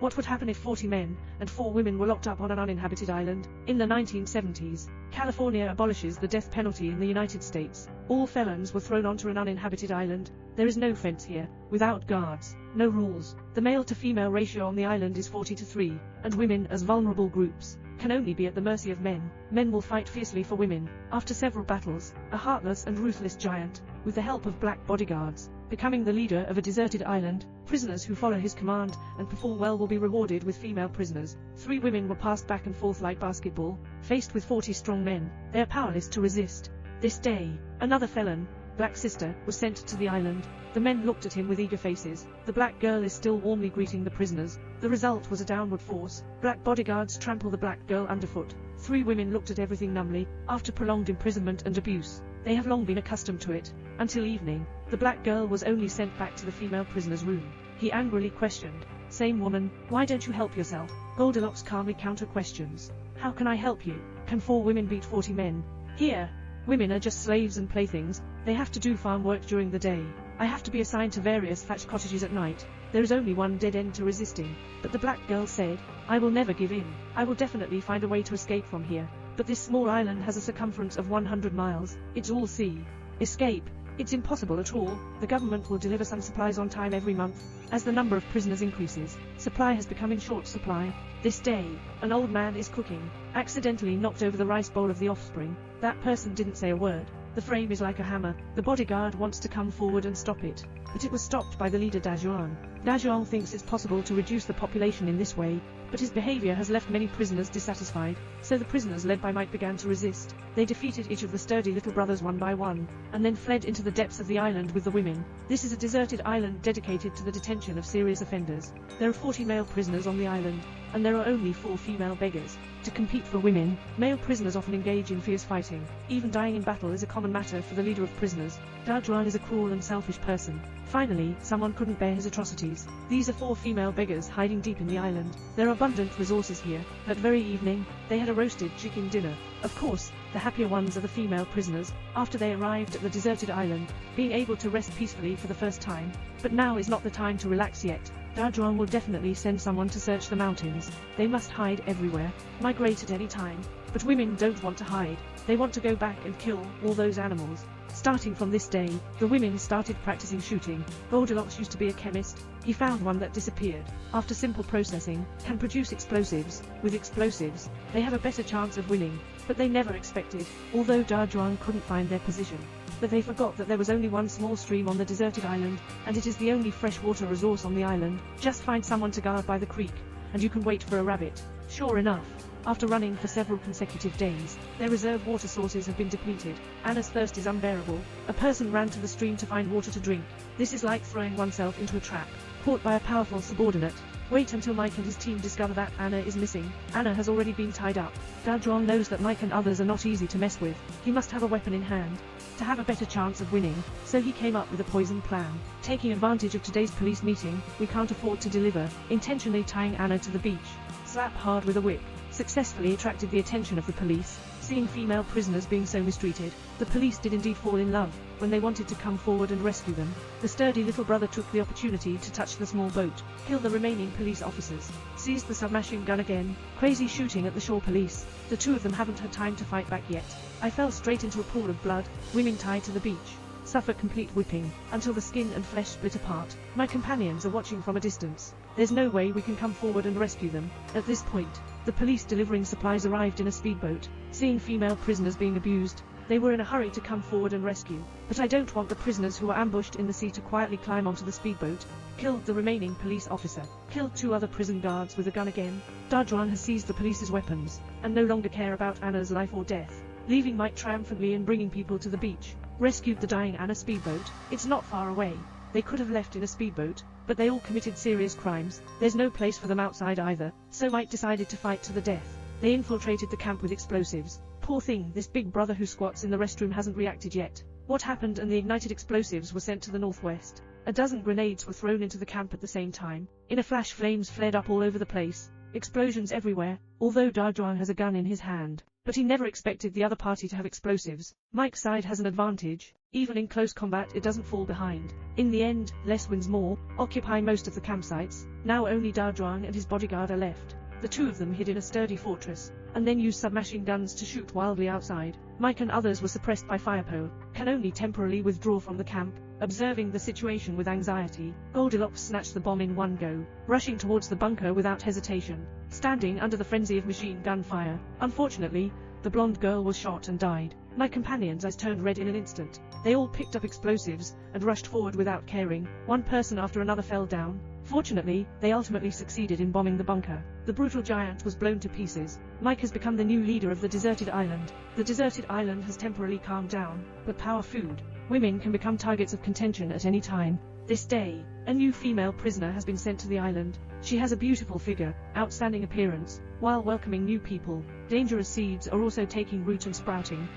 What would happen if 40 men and 4 women were locked up on an uninhabited island? In the 1970s, California abolishes the death penalty in the United States. All felons were thrown onto an uninhabited island. There is no fence here, without guards, no rules. The male-to-female ratio on the island is 40-3, and women, as vulnerable groups, can only be at the mercy of men. Men will fight fiercely for women. After several battles, a heartless and ruthless giant, with the help of black bodyguards, becoming the leader of a deserted island, prisoners who follow his command and perform well will be rewarded with female prisoners. 3 women were passed back and forth like basketball. Faced with 40 strong men, they are powerless to resist. This day, another felon, Black Sister, was sent to the island. The men looked at him with eager faces. The black girl is still warmly greeting the prisoners. The result was a downward force. Black bodyguards trample the black girl underfoot. 3 women looked at everything numbly. After prolonged imprisonment and abuse, they have long been accustomed to it. Until evening, the black girl was only sent back to the female prisoner's room. He angrily questioned, "Same woman, why don't you help yourself?" Goldilocks calmly counter-questions, "How can I help you? Can 4 women beat 40 men? Here, women are just slaves and playthings. They have to do farm work during the day. I have to be assigned to various thatched cottages at night. There is only one dead end to resisting." But the black girl said, "I will never give in. I will definitely find a way to escape from here. But this small island has a circumference of 100 miles. It's all sea. Escape? It's impossible at all. The government will deliver some supplies on time every month. As the number of prisoners increases, supply has become in short supply. This day, an old man is cooking, accidentally knocked over the rice bowl of the offspring. That person didn't say a word. The frame is like a hammer. The bodyguard wants to come forward and stop it, but it was stopped by the leader Dajuan. Dajuan thinks it's possible to reduce the population in this way, but his behavior has left many prisoners dissatisfied, so the prisoners led by Mike began to resist. They defeated each of the sturdy little brothers one by one, and then fled into the depths of the island with the women. This is a deserted island dedicated to the detention of serious offenders. There are 40 male prisoners on the island, and there are only 4 female beggars. To compete for women, male prisoners often engage in fierce fighting. Even dying in battle is a common matter for the leader of prisoners. Dajuan is a cruel and selfish person. Finally, someone couldn't bear his atrocities. These are 4 female beggars hiding deep in the island. There are abundant resources here. That very evening, they had a roasted chicken dinner. Of course, the happier ones are the female prisoners, after they arrived at the deserted island, being able to rest peacefully for the first time. But now is not the time to relax yet. Dajuan will definitely send someone to search the mountains. They must hide everywhere, migrate at any time. But women don't want to hide. They want to go back and kill all those animals. Starting from this day, the women started practicing shooting. Goldilocks used to be a chemist. He found one that disappeared. After simple processing, can produce explosives. With explosives, they have a better chance of winning. But they never expected, although Dajuan couldn't find their position, that they forgot that there was only one small stream on the deserted island, and it is the only freshwater resource on the island. Just find someone to guard by the creek, and you can wait for a rabbit. Sure enough, after running for several consecutive days, their reserve water sources have been depleted. Anna's thirst is unbearable. A person ran to the stream to find water to drink. This is like throwing oneself into a trap, caught by a powerful subordinate. Wait until Mike and his team discover that Anna is missing. Anna has already been tied up. Dajuan knows that Mike and others are not easy to mess with. He must have a weapon in hand to have a better chance of winning, so he came up with a poison plan. Taking advantage of today's police meeting, we can't afford to deliver, intentionally tying Anna to the beach. Slap hard with a whip. Successfully attracted the attention of the police. Seeing female prisoners being so mistreated, the police did indeed fall in love when they wanted to come forward and rescue them. The sturdy little brother took the opportunity to touch the small boat, kill the remaining police officers, seized the submachine gun again, crazy shooting at the shore police. The 2 of them haven't had time to fight back yet. I fell straight into a pool of blood. Women tied to the beach suffer complete whipping, until the skin and flesh split apart. My companions are watching from a distance. There's no way we can come forward and rescue them. At this point, the police delivering supplies arrived in a speedboat. Seeing female prisoners being abused, they were in a hurry to come forward and rescue. But I don't want the prisoners who were ambushed in the sea to quietly climb onto the speedboat. Killed the remaining police officer. Killed 2 other prison guards with a gun again. Dajuan has seized the police's weapons, and no longer care about Anna's life or death. Leaving Mike triumphantly and bringing people to the beach. Rescued the dying Anna speedboat. It's not far away. They could have left in a speedboat, but they all committed serious crimes. There's no place for them outside either, so Mike decided to fight to the death. They infiltrated the camp with explosives. Poor thing, this big brother who squats in the restroom hasn't reacted yet. What happened? And the ignited explosives were sent to the northwest. A dozen grenades were thrown into the camp at the same time. In a flash, flames flared up all over the place. Explosions everywhere. Although Dajuan has a gun in his hand, but he never expected the other party to have explosives. Mike's side has an advantage. Even in close combat, it doesn't fall behind. In the end, less wins more, occupy most of the campsites. Now only Darjuan and his bodyguard are left. The two of them hid in a sturdy fortress, and then used submachine guns to shoot wildly outside. Mike and others were suppressed by firepole, can only temporarily withdraw from the camp, observing the situation with anxiety. Goldilocks snatched the bomb in one go, rushing towards the bunker without hesitation, standing under the frenzy of machine gun fire. Unfortunately, the blonde girl was shot and died. My companions' eyes turned red in an instant. They all picked up explosives and rushed forward without caring. One person after another fell down. Fortunately, they ultimately succeeded in bombing the bunker. The brutal giant was blown to pieces. Mike has become the new leader of the deserted island. The deserted island has temporarily calmed down, but power food. Women can become targets of contention at any time. This day, a new female prisoner has been sent to the island. She has a beautiful figure, outstanding appearance, while welcoming new people. Dangerous seeds are also taking root and sprouting.